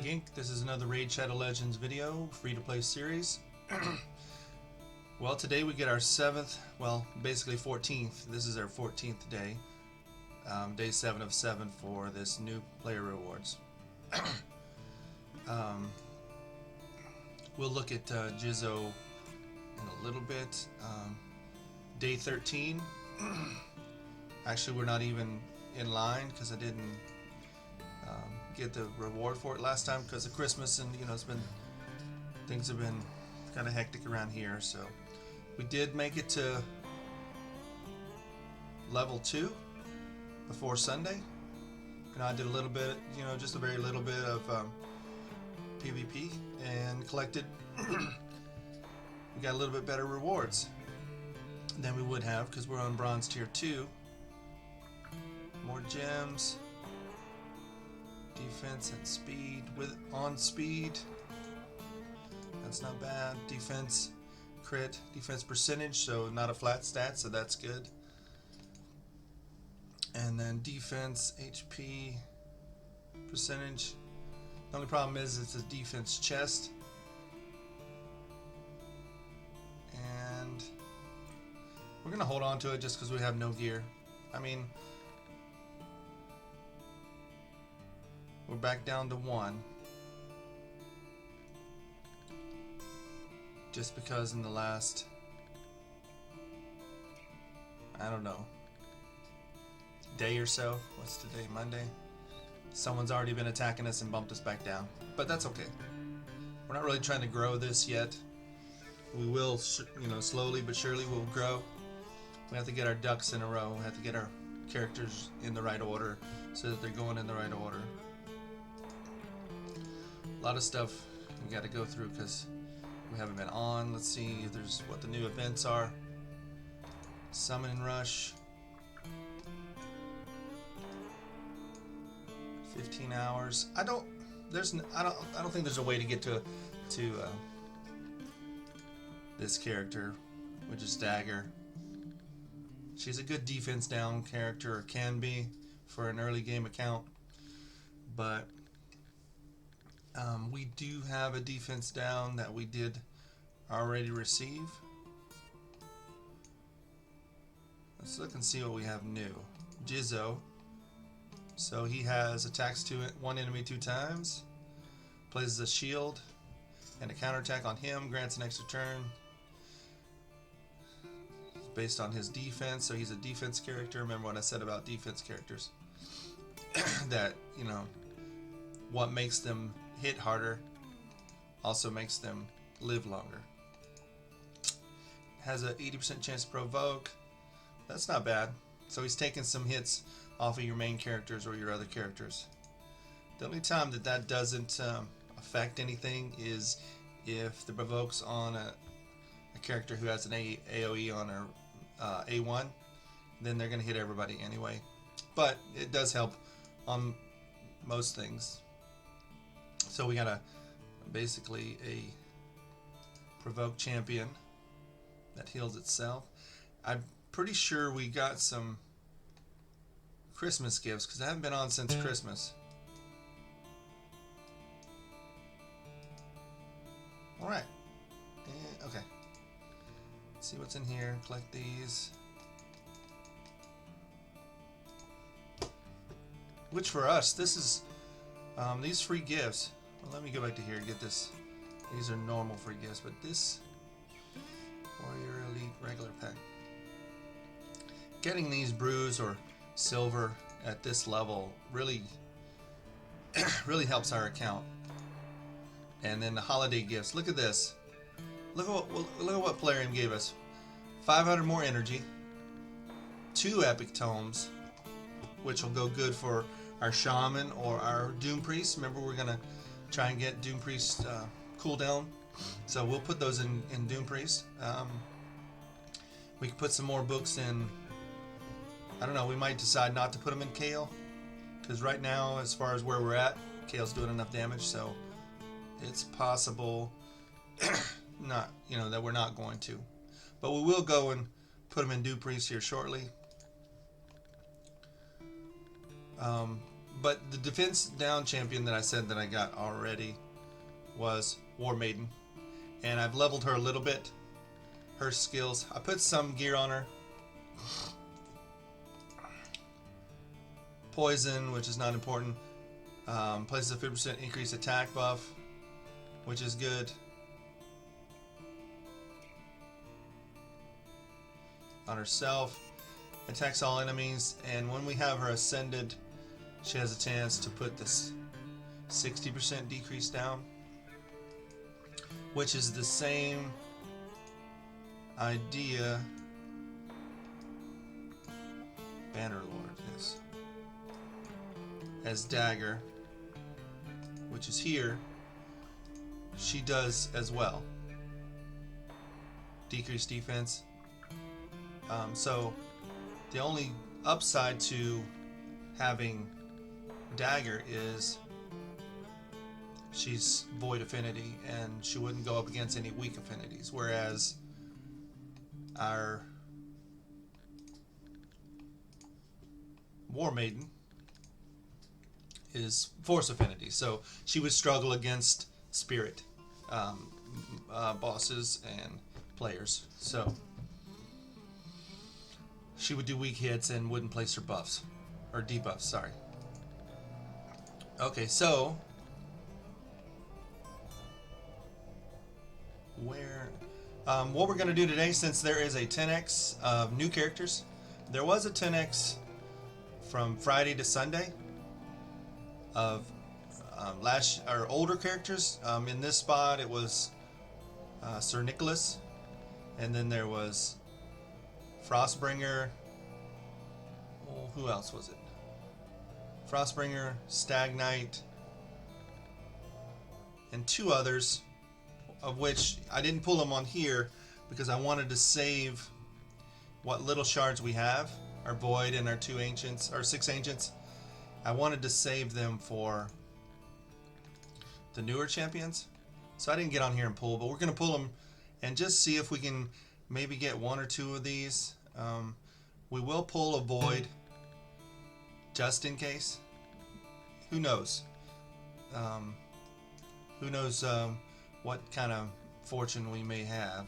Inc. This is another Raid Shadow Legends video, free-to-play series. Well, today we get our 7th, well, basically 14th. This is our 14th day. Day 7 of 7 for this new player rewards. We'll look at Jizzo in a little bit. Day 13. Actually, we're not even in line because I didn't get the reward for it last time because of Christmas, and things have been kind of hectic around here. So we did make it to level 2 before Sunday. I did a little bit, just a very little bit of PvP and collected. We got a little bit better rewards than we would have because we're on bronze tier 2. More gems, defense and speed on speed. That's not bad. Defense crit, defense percentage, so not a flat stat, so that's good. And then defense HP percentage. The only problem is it's a defense chest. And we're gonna hold on to it just because we have no gear. I mean, we're back down to 1. Just because in the last, I don't know, day or so, what's today, Monday? Someone's already been attacking us and bumped us back down. But that's okay. We're not really trying to grow this yet. We will, slowly but surely we'll grow. We have to get our ducks in a row. We have to get our characters in the right order so that they're going in the right order. A lot of stuff we got to go through because we haven't been on. Let's see if there's what the new events are. Summon and Rush. 15 hours. I don't think there's a way to get to this character, which is Dagger. She's a good defense down character, or can be for an early game account, but we do have a defense down that we did already receive. Let's look and see what we have new. Jizzo. So he has attacks to one enemy 2 times, places a shield, and a counterattack on him, grants an extra turn. Based on his defense, so he's a defense character. Remember what I said about defense characters? That, what makes them hit harder also makes them live longer. Has a 80% chance to provoke. That's not bad. So he's taking some hits off of your main characters or your other characters. The only time that doesn't affect anything is if the provokes on a character who has an AoE on her A1, then they're going to hit everybody anyway. But it does help on most things. So we got basically a provoke champion that heals itself. I'm pretty sure we got some Christmas gifts because I haven't been on since Christmas. Alright. Okay. Let's see what's in here. Collect these. Which for us, this is these free gifts. Well, let me go back to here and get this. These are normal free gifts, but this Warrior Elite regular pack. Getting these brews or silver at this level really helps our account. And then the holiday gifts. Look at this. Look at what Plarium gave us. 500 more energy, 2 epic tomes, which will go good for our shaman or our doom priest. Remember, we're gonna try and get doom priest cooldown, so we'll put those in doom priest. We can put some more books in. I don't know, we might decide not to put them in Kale, because right now, as far as where we're at, Kale's doing enough damage, so it's possible that we're not going to. But we will go and put them in Doom Priest here shortly. But the defense down champion that I said that I got already was War Maiden. And I've leveled her a little bit. Her skills. I put some gear on her. Poison, which is not important. Places a 50% increased attack buff, which is good. On herself, attacks all enemies, and when we have her ascended, she has a chance to put this 60% decrease down, which is the same idea. Bannerlord, yes. As Dagger, which is here, she does as well. Decreased defense. So the only upside to having Dagger is she's void affinity and she wouldn't go up against any weak affinities, whereas our War Maiden is force affinity, so she would struggle against spirit bosses and players, so she would do weak hits and wouldn't place her buffs or debuffs, sorry. Okay, so what we're going to do today, since there is a 10x of new characters, there was a 10x from Friday to Sunday of older characters. In this spot, it was Sir Nicholas, and then there was Frostbringer. Well, who else was it? Frostbringer, Stag Knight, and two others, of which I didn't pull them on here because I wanted to save what little shards we have, our Void and our 2 ancients, or 6 ancients. I wanted to save them for the newer champions. So I didn't get on here and pull, but we're going to pull them and just see if we can maybe get 1 or 2 of these. We will pull a Void just in case. Who knows? Who knows what kind of fortune we may have.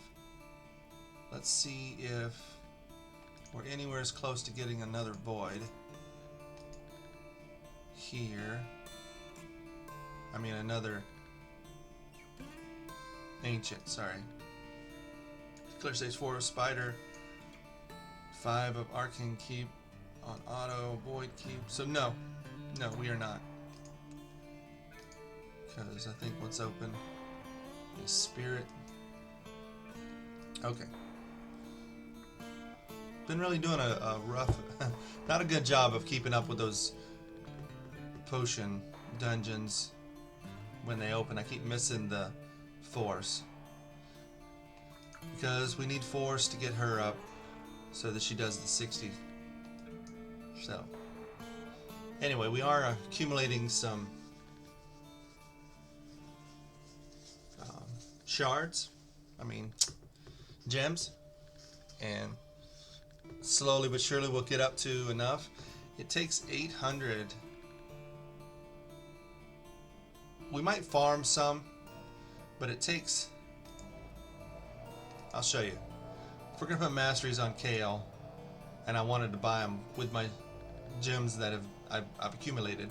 Let's see if we're anywhere as close to getting another Void. Here. I mean another Ancient, sorry. Clear stage 4 of Spider. 5 of Arcane Keep on auto. Void Keep. So no, we are not. Because I think what's open is Spirit. Okay. Been really doing a rough, not a good job of keeping up with those potion dungeons when they open. I keep missing the force because we need force to get her up so that she does the 60. So anyway, we are accumulating some shards, gems, and slowly but surely we'll get up to enough. It takes 800. We might farm some, but it takes, I'll show you. If we're gonna put masteries on Kale, and I wanted to buy them with my gems that I've accumulated,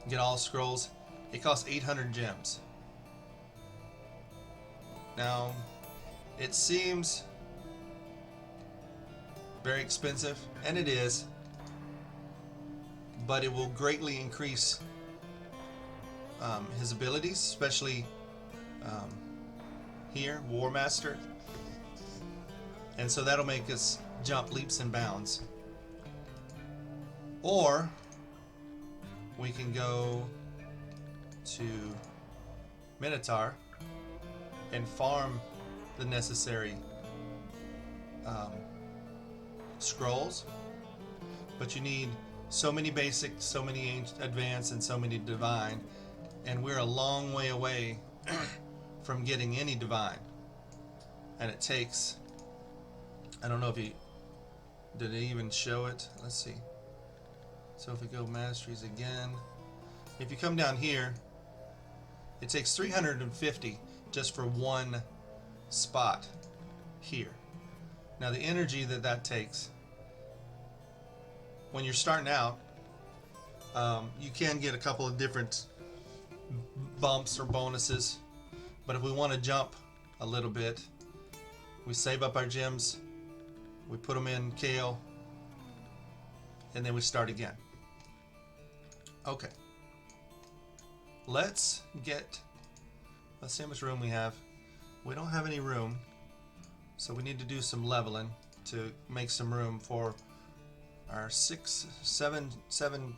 get all scrolls, it costs 800 gems. Now, it seems very expensive, and it is, but it will greatly increase his abilities, especially here, War Master, and so that'll make us jump leaps and bounds. Or we can go to Minotaur and farm the necessary scrolls, but you need so many basic, so many advanced, and so many divine, and we're a long way away from getting any divine. And it takes, I don't know if did it even show it? Let's see. So if we go masteries again, if you come down here, it takes 350 just for one spot here. Now the energy that takes, when you're starting out, you can get a couple of different bumps or bonuses, but if we want to jump a little bit, we save up our gems, we put them in kale, and then we start again. Okay, let's see how much room we have. We don't have any room, so we need to do some leveling to make some room for our seven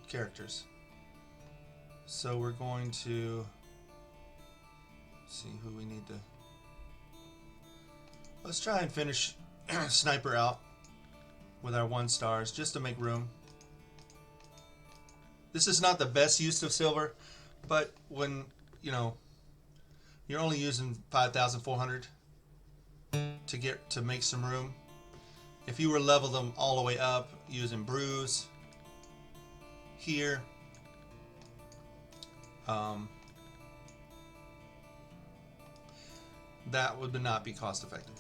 characters. So we're going to see who we need to. Let's try and finish Sniper out with our 1 stars just to make room. This is not the best use of silver, but when you're only using 5,400 to make some room. If you were level them all the way up using brews here, that would not be cost effective.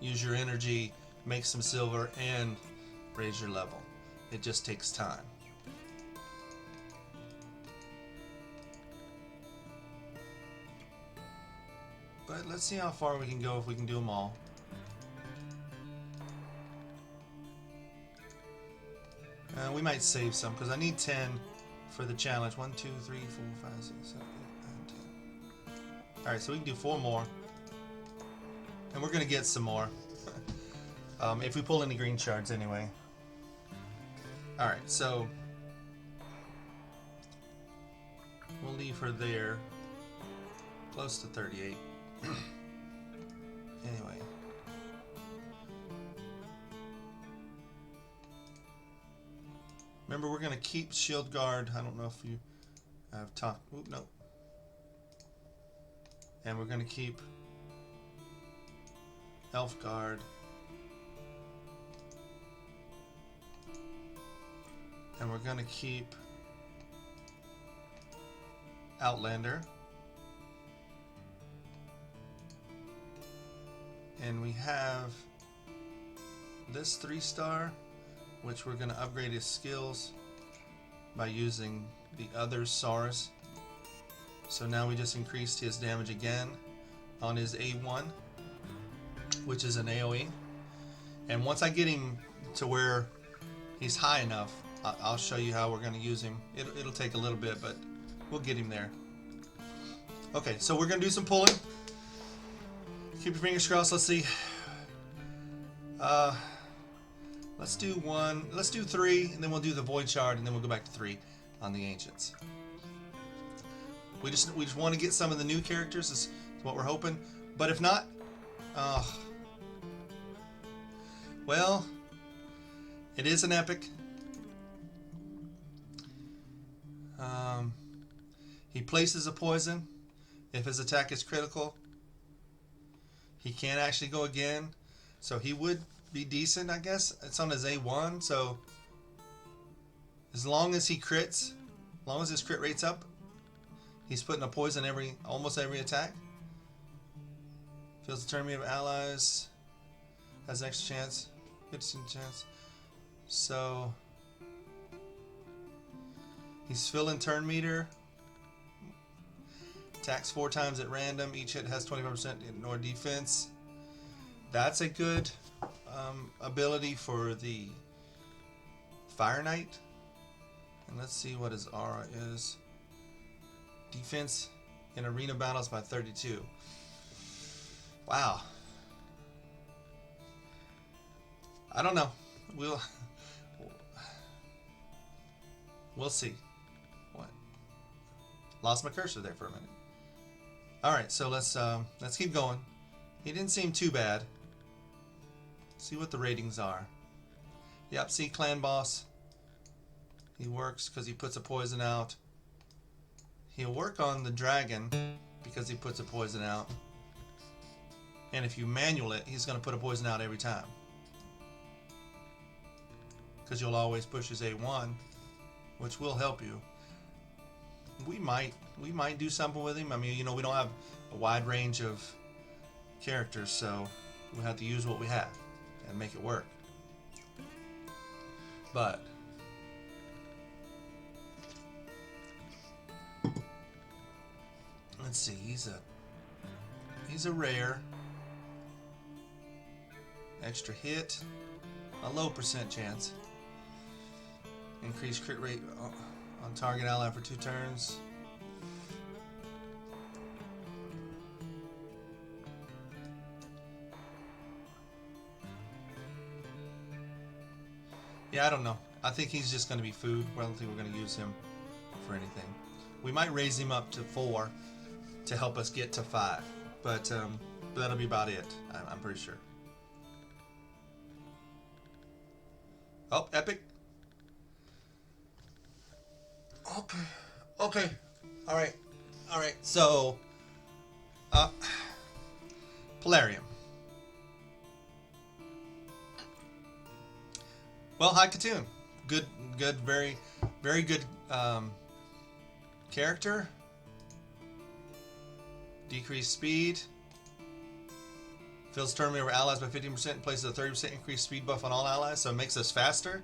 Use your energy, make some silver, and raise your level. It just takes time. But let's see how far we can go if we can do them all. We might save some because I need 10 for the challenge. 1, 2, 3, 4, 5, 6, 7, 8, 9, 10. Alright, so we can do 4 more. And we're going to get some more. If we pull any green shards anyway. Alright, so we'll leave her there. Close to 38. Anyway. Remember, we're going to keep Shield Guard. I don't know if you have talked. Oop, no. And we're going to keep Elf Guard. And we're going to keep Outlander. And we have this 3-star, which we're going to upgrade his skills by using the other SARs. So now we just increased his damage again on his A1, which is an AoE. And once I get him to where he's high enough, I'll show you how we're going to use him. It'll take a little bit, but we'll get him there. Okay, so we're going to do some pulling. Keep your fingers crossed. Let's see. Let's do 1. Let's do 3, and then we'll do the Void Shard, and then we'll go back to 3 on the Ancients. We just want to get some of the new characters. Is what we're hoping. But if not, well, it is an epic. He places a poison. If his attack is critical, he can actually go again. So he would be decent, I guess. It's on his A1, so as long as he crits, as long as his crit rate's up, he's putting a poison almost every attack. Fills the turn meter of allies. Has an extra chance. 50% chance. So he's filling turn meter. Attacks 4 times at random. Each hit has 25% ignore defense. That's a good ability for the Fire Knight. And let's see what his aura is. Defense in arena battles by 32. Wow. I don't know. We'll see. What? Lost my cursor there for a minute. All right, so let's keep going. He didn't seem too bad. See what the ratings are. Yep, see clan boss. He works because he puts a poison out. He'll work on the dragon because he puts a poison out. And if you manual it, he's going to put a poison out every time. because you'll always push his A1, which will help you. We might do something with him. I mean, you know, we don't have a wide range of characters, so we have to use what we have and make it work. But let's see, he's a rare. Extra hit, a low percent chance. Increased crit rate on target ally for 2 turns. Yeah, I don't know. I think he's just going to be food. I don't think we're going to use him for anything. We might raise him up to 4 to help us get to 5, but that'll be about it. I'm pretty sure. Oh, epic. Okay. All right. So, Polarium. Well, High Katoon. Good, very good character. Decreased speed. Fills turn over allies by 15% and places a 30% increased speed buff on all allies, so it makes us faster.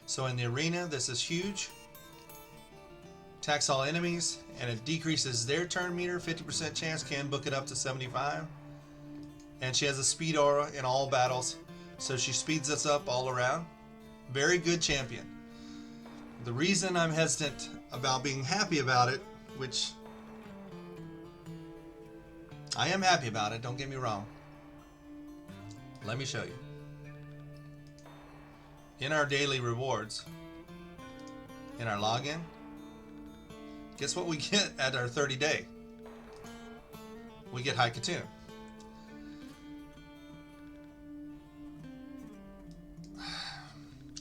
So in the arena, this is huge. Attacks all enemies, and it decreases their turn meter, 50% chance, can book it up to 75. And she has a speed aura in all battles, so she speeds us up all around. Very good champion. The reason I'm hesitant about being happy about it, which I am happy about it, don't get me wrong. Let me show you. In our daily rewards, in our login, guess what we get at our 30-day? We get High Katoon.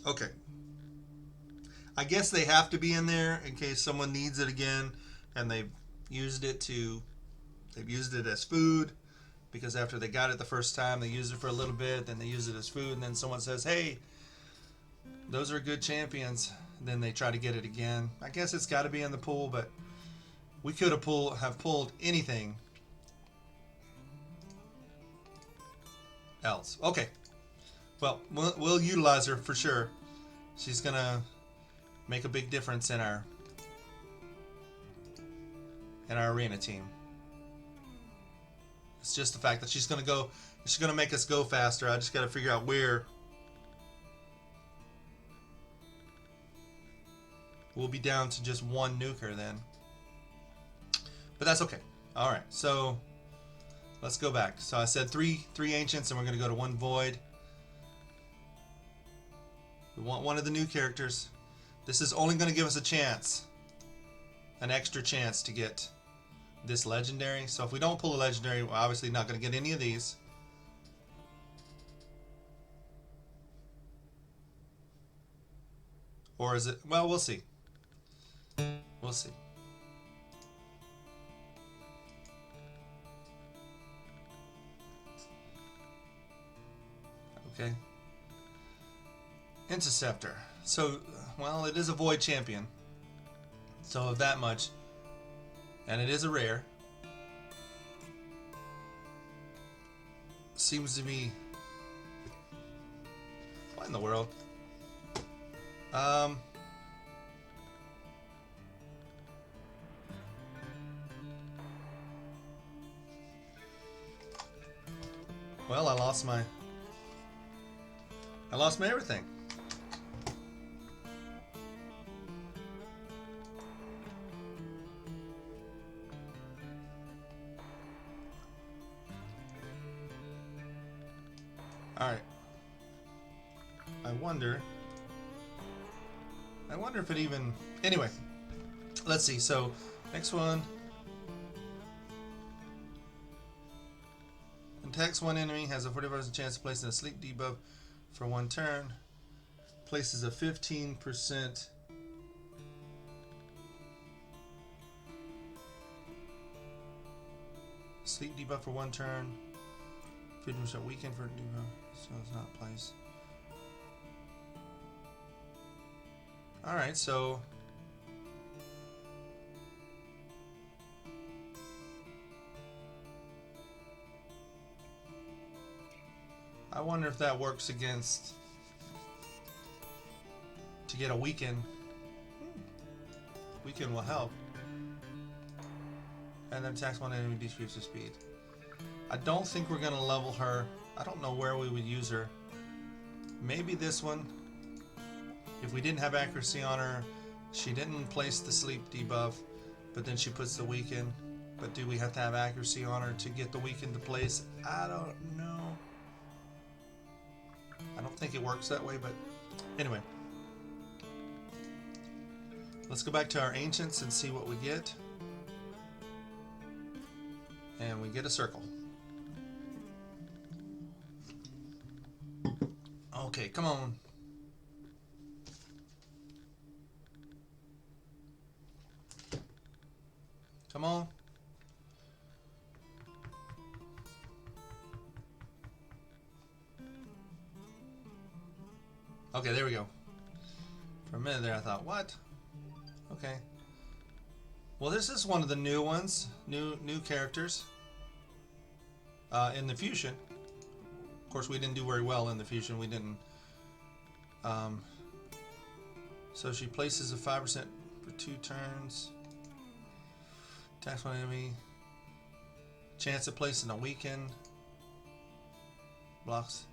Okay. I guess they have to be in there in case someone needs it again, and they've used it as food, because after they got it the first time, they used it for a little bit, then they use it as food, and then someone says, hey, those are good champions. Then they try to get it again. I guess it's got to be in the pool, but we could have pulled anything else. Okay. Well, we'll utilize her for sure. She's going to make a big difference in our arena team. It's just the fact that she's going to make us go faster. I just got to figure out where. We'll be down to just 1 nuker then. But that's okay. All right, so let's go back. So I said three ancients, and we're going to go to 1 void. We want one of the new characters. This is only going to give us a chance, an extra chance to get this legendary. So if we don't pull a legendary, we're obviously not going to get any of these. Or is it? Well, we'll see. We'll see. Okay. Interceptor. So, well, it is a void champion. So of that much. And it is a rare. Seems to be... What in the world? Well, I lost my everything. All right. I wonder if it even... Anyway, let's see. So, next one. Attacks one enemy, has a 40% chance of placing a sleep debuff for 1 turn. Places a 15% sleep debuff for 1 turn. 50% weakened for a debuff, so it's not placed. Alright, so I wonder if that works against to get a weaken. Weaken will help. And then attacks one enemy, decreases speed. I don't think we're gonna level her. I don't know where we would use her. Maybe this one. If we didn't have accuracy on her, she didn't place the sleep debuff, but then she puts the weaken. But do we have to have accuracy on her to get the weaken to place? I don't know. I don't think it works that way, but anyway. Let's go back to our ancients and see what we get. And we get a circle. Okay, come on. Come on. Okay, there we go. For a minute there I thought, what? Okay. Well, this is one of the new ones, new characters in the fusion. Of course, we didn't do very well in the fusion. We didn't. So she places a 5% for 2 turns. Attacks one enemy. Chance of placing a weaken. Blocks.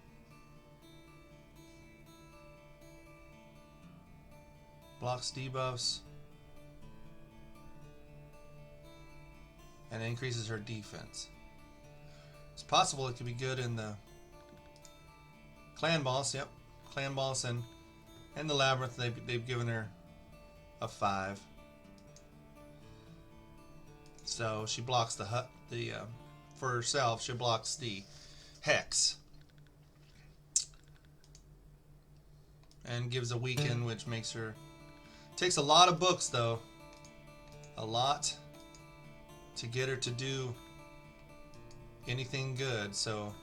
Blocks debuffs. And increases her defense. It's possible it could be good in the clan boss. Yep, clan boss and the labyrinth. They've given her a 5. So she blocks the for herself. She blocks the hex and gives a weaken, which makes her. Takes a lot of books though. A lot. To get her to do anything good, so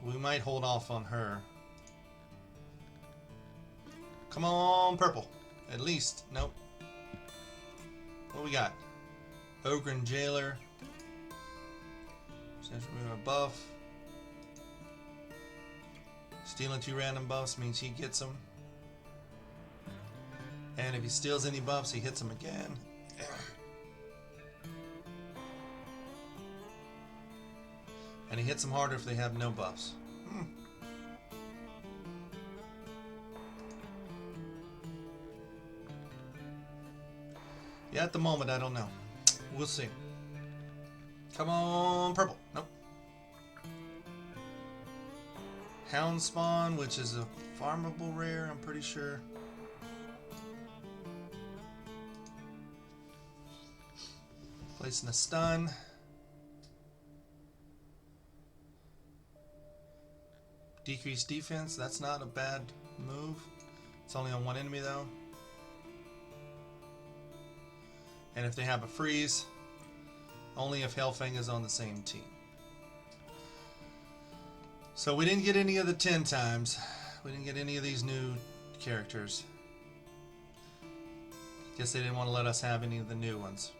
we might hold off on her. Come on, purple. At least. Nope. What we got? Ogre and Jailer. Remove a buff. Stealing 2 random buffs means he gets them. And if he steals any buffs, he hits them again. And he hits them harder if they have no buffs. Yeah, at the moment, I don't know. We'll see. Come on, purple. Nope. Hound Spawn, which is a farmable rare, I'm pretty sure. Placing a stun. Decreased defense, that's not a bad move. It's only on one enemy though. And if they have a freeze, only if Hellfang is on the same team. So we didn't get any of the 10 times. We didn't get any of these new characters. Guess they didn't want to let us have any of the new ones.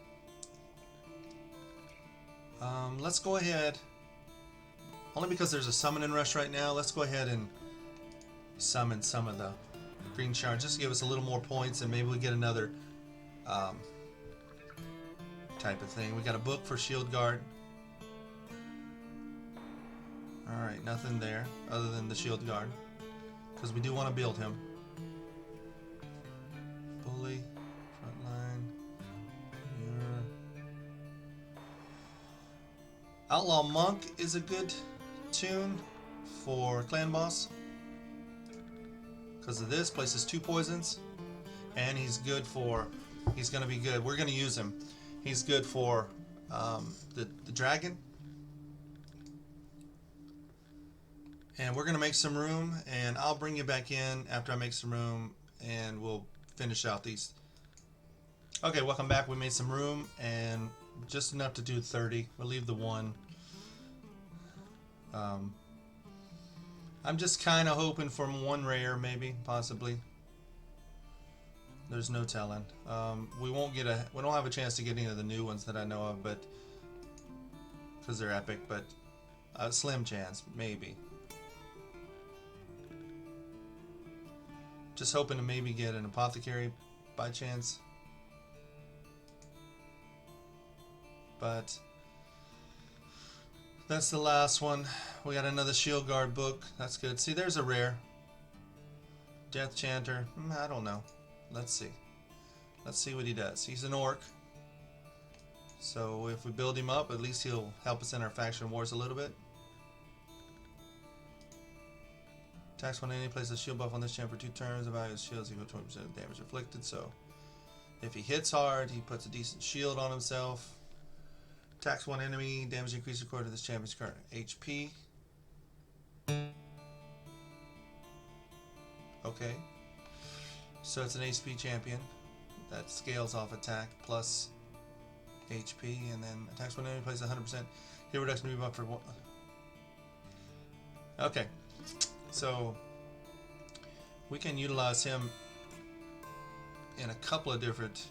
Let's go ahead. Only because there's a summoning rush right now, let's go ahead and summon some of the green shards just to give us a little more points, and maybe we get another type of thing. We got a book for Shield Guard. Alright, nothing there other than the Shield Guard, because we do want to build him. Bully, frontline, Outlaw Monk is a good tune for clan boss because of this. Places 2 poisons, and he's good for. He's going to be good. We're going to use him. He's good for the dragon, and we're going to make some room. And I'll bring you back in after I make some room, and we'll finish out these. Okay, welcome back. We made some room and just enough to do 30. We'll leave the 1. I'm just kind of hoping for 1 rare, maybe, possibly. There's no telling. We don't have a chance to get any of the new ones that I know of, but because they're epic, but a slim chance, maybe. Just hoping to maybe get an apothecary by chance. But that's the last one. We got another Shield Guard book. That's good. See, there's a rare. Death Chanter. I don't know. Let's see. Let's see what he does. He's an orc. So if we build him up, at least he'll help us in our faction wars a little bit. Attacks when enemy places a shield buff on this champ for 2 turns. The value of his shield is equal to 20% of damage inflicted. So if he hits hard, he puts a decent shield on himself. Attacks one enemy. Damage increases according to this champion's current HP. Okay. So it's an HP champion that scales off attack plus HP, and then attacks when enemy places 100% hit reduction to be buffed for 1. Okay. So we can utilize him in a couple of different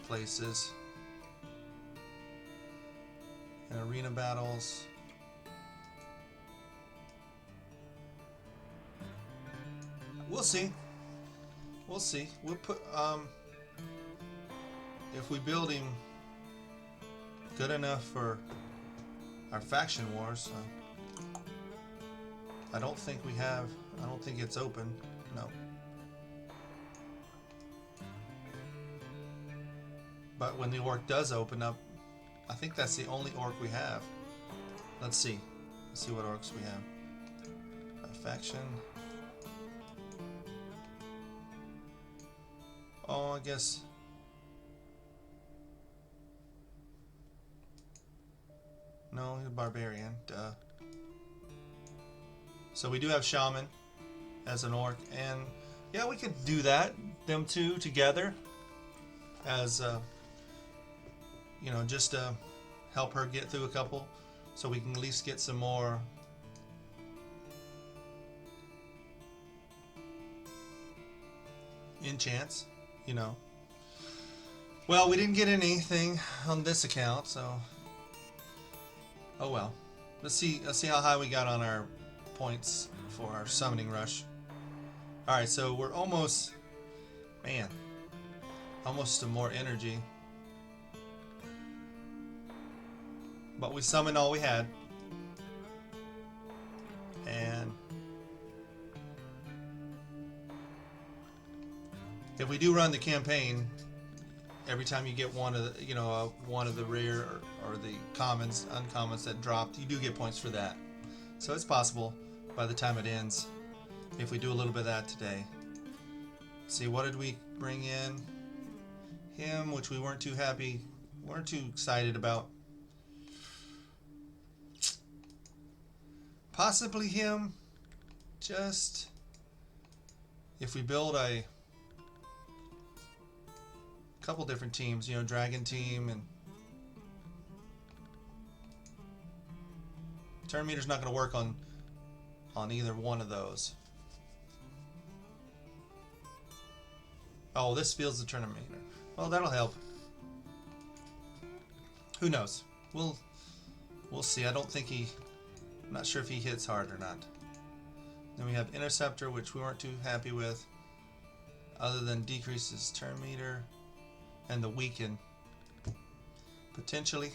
places. In arena battles. We'll see. We'll see. We'll put if we build him good enough for our faction wars. I don't think we have. I don't think it's open. No. But when the orc does open up, I think that's the only orc we have. Let's see. Let's see what orcs we have. A faction. Oh, I guess. No, he's a barbarian. Duh. So we do have shaman as an orc, and yeah, we could do that. Them two together as you know, just to help her get through a couple, so we can at least get some more enchants, you know. Well, we didn't get anything on this account, so oh well. Let's see how high we got on our points for our summoning rush. All right, so we're almost, man, almost to more energy. But we summoned all we had. And if we do run the campaign, every time you get one of the, you know, one of the rare or the commons, uncommons that dropped, you do get points for that. So it's possible by the time it ends, if we do a little bit of that today. Let's see, what did we bring in? Him, which we weren't too excited about. Possibly him, just if we build a couple different teams, you know, dragon team, and turn meter's not going to work on either one of those. Oh, this feels the tournament meter. Well, that'll help. Who knows? We'll see. I don't think I'm not sure if he hits hard or not. Then we have Interceptor, which we weren't too happy with, other than decreases turn meter and the weaken. Potentially.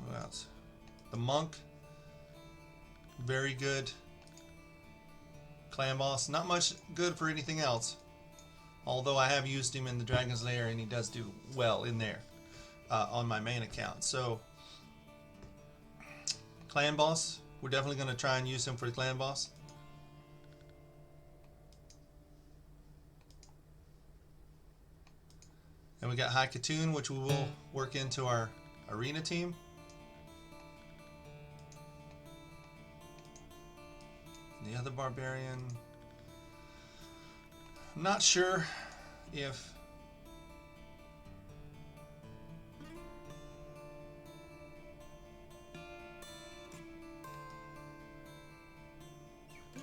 Who else? The Monk. Very good. Clan Boss. Not much good for anything else. Although I have used him in the Dragon's Lair and he does do well in there. On my main account. So Clan Boss, we're definitely going to try and use him for the Clan Boss. And we got High Katoon, which we will work into our arena team. The other barbarian, I'm not sure if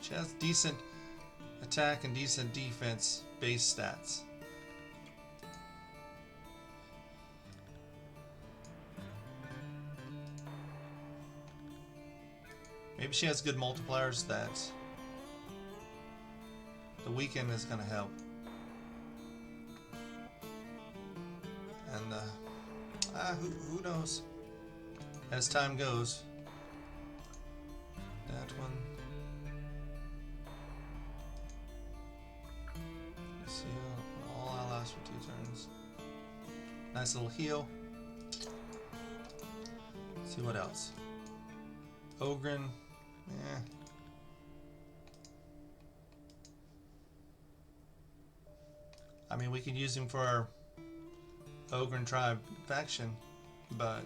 she has decent attack and decent defense base stats. Maybe she has good multipliers that the weekend is going to help. And who knows? As time goes. That one. Let's see, all allows for 2 turns. Nice little heal. Let's see what else. Ogren. Yeah. I mean, we could use him for our Ogren tribe faction, but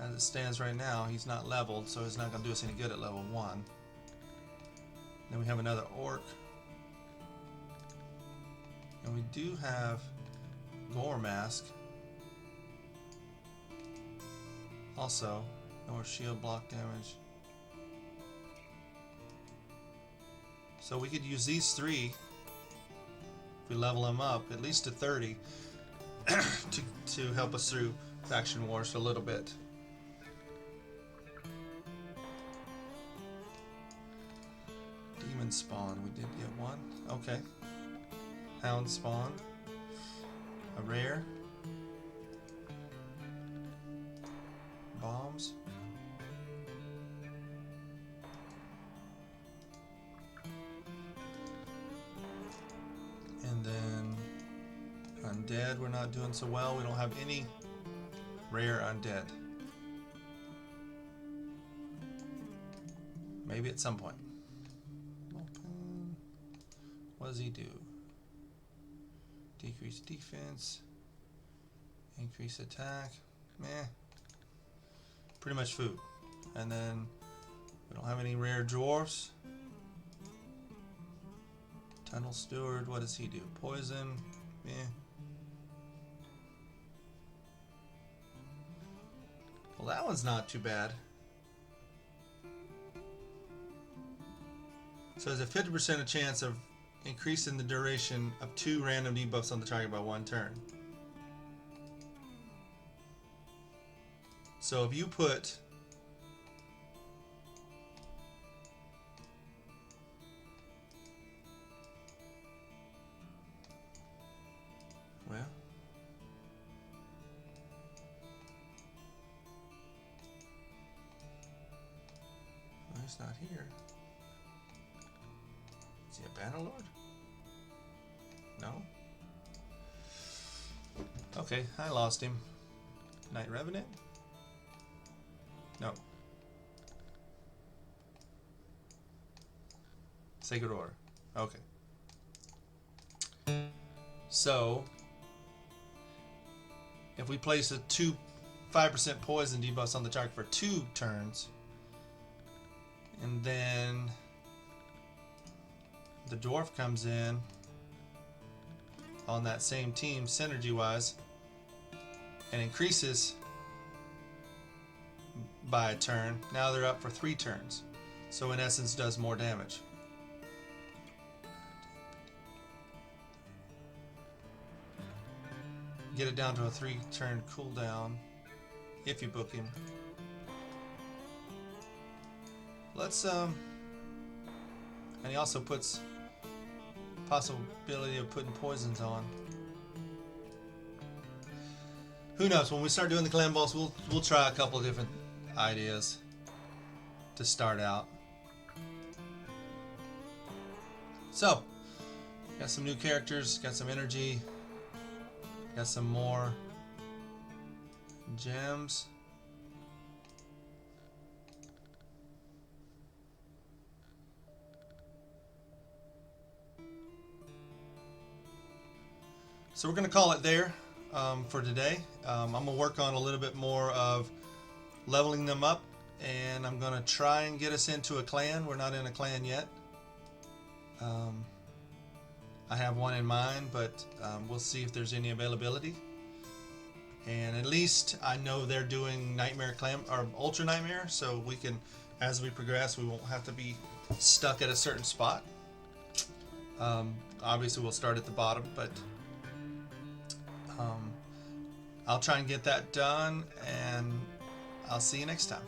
as it stands right now, he's not leveled, so he's not going to do us any good at level 1. Then we have another orc. And we do have Gore Mask. Also, no more shield block damage. So we could use these 3 if we level them up at least to 30 to help us through faction wars for a little bit. Demon spawn, we did get 1. Okay. Hound spawn, a rare. Bombs. And then undead, we're not doing so well. We don't have any rare undead. Maybe at some point. Open. What does he do? Decrease defense. Increase attack. Meh. Pretty much food. And then we don't have any rare dwarfs. Tunnel Steward, what does he do? Poison. Yeah. Well, that one's not too bad. So there's a 50% chance of increasing the duration of 2 random debuffs on the target by 1 turn. So if you put well, he's not here. Is he a Bannerlord? No? Okay, I lost him. Knight Revenant? No. Sacred Order. Okay. So, if we place a 5% poison debuffs on the target for 2 turns, and then the dwarf comes in on that same team synergy-wise and increases by a turn, now they're up for 3 turns. So in essence does more damage. Get it down to a 3-turn cooldown if you book him. Let's and he also puts possibility of putting poisons on. Who knows? When we start doing the clan boss, we'll try a couple of different ideas to start out. So, got some new characters, got some energy, got some more gems. So we're going to call it there for today. I'm going to work on a little bit more of leveling them up, and I'm going to try and get us into a clan. We're not in a clan yet. I have one in mind, but we'll see if there's any availability. And at least I know they're doing Nightmare Clan or Ultra Nightmare, so we can as we progress, we won't have to be stuck at a certain spot. Obviously, we'll start at the bottom, but I'll try and get that done, and I'll see you next time.